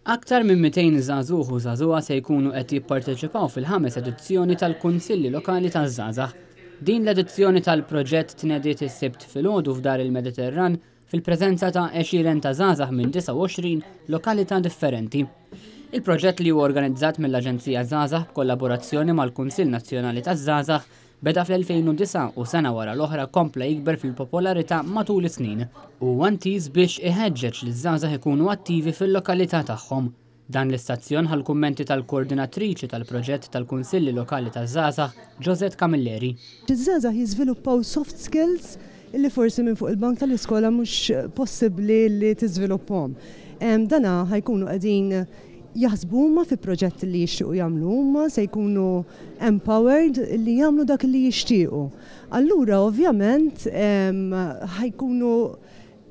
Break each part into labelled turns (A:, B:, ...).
A: Aktar minn 200 żagħżugħ u żagħżugħa se jkunu qed jipparteċipaw fil-5 edizzjoni tal-Kunsilli Lokali taż-Żgħażagħ. Din l-edizzjoni tal-proġett tnediet is-Sibt filgħodu f'Dar il-Mediterran fil-preżenza ta' 20 ta' żgħażagħ minn 29 lokalità differenti. Il-proġett li huwa organizzat mill-Aġenzija Żgħażagħ b'kollaborazzjoni mal-Kunsill Nazzjonali taż-Żgħażagħ beda fl-2009 u sena wara l-oħra kompla jikber fil-popolarità matul is-snin u għantiż biex iħeġġeġ li żgħażagħ ikunu attivi fil-lokalità tagħhom. Dan l-istazzjon ħall-kummenti tal-koordinatriċi tal-proġett tal-Kunsilli Lokali taż-Żgħażagħ, Josette Camilleri.
B: Iż-żgħażagħ jiżviluppaw soft skills illi forsi minn fuq il-bank tal-iskola mhux possibbli li tiżviluppahom. Dana ħajkunu qegħdin jaħsbu huma fi proġett li jixtiequ jagħmlu huma se jkunu empowered li jagħmlu dak li jixtiequ. Allura ovvjament ħajkunu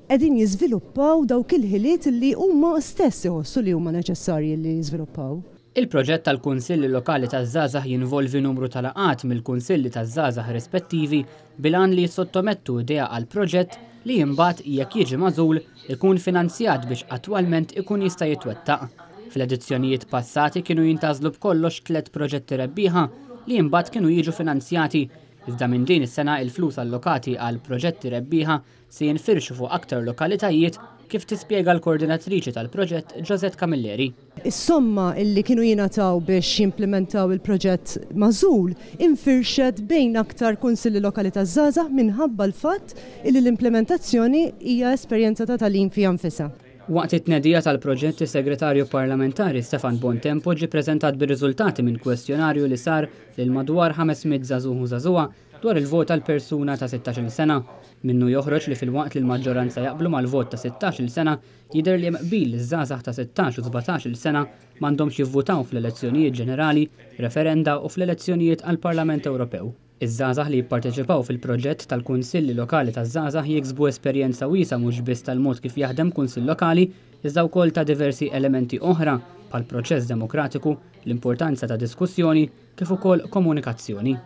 B: qegħdin jiżviluppaw dawk il-ħiliet li huma stess iħossu li huma neċessarji li jiżviluppaw.
A: Il-proġett tal-Kunsilli Lokali taż-Żgħażagħ jinvolvi numru ta' laqgħat mill-Kunsilli taż-Żgħażagħ rispettivi bilan li jissottomettu idea għal proġett li imbagħad jekk jiġi magħżul ikun finanzjat biex attwalment ikun jista' jitwettaq. Fl-edizzjonijiet passati kienu jintażlu b'kollox 3 proġetti rebbieħa li imbagħad kienu jiġu finanzjati. Iżda minn din is-sena il-flus allokati għal proġetti rebbieħa se jinfirxu fuq aktar lokalitajiet kif tispjega l-koordinatriċi tal-proġett Josette Camilleri.
B: Is-somma illi kienu jingħataw biex jimplementaw il-proġett magħżul infirxet bejn aktar kunsilli lokali taż-żgħażagħ minħabba l-fatt illi l-implementazzjoni hija esperjenza ta' tagħlim fiha nfisha.
A: Waqt it-tnedija tal-proġett is-Segretarju Parlamentari Stefan Bontempo ġie ppreżentat bir-riżultati minn kwestjonarju li sar lil madwar 500 żagħżugħ u żagħżugħa dwar il-vot tal-persuna ta' 16-il sena. Minnu joħroġ li fil-waqt li l-maġġoranza jaqblu mal-vot ta' 16-il sena jidher li hemm qbil li żgħażagħ ta' 16 u 17-il sena m'għandhomx jivvutaw fl-elezzjonijiet ġenerali, referenda u fl-elezzjonijiet għall-Parlament Ewropew. Iż-żgħażagħ li jipparteċipaw fil-proġett tal-Kunsilli Lokali taż-Żgħażagħ jiksbu esperjenza wiesa mhux biss tal-mod kif jaħdem kunsill lokali, iżda wkoll ta' diversi elementi oħra bħall proċess demokratiku, l-importanza ta' diskussjoni kif ukoll komunikazzjoni.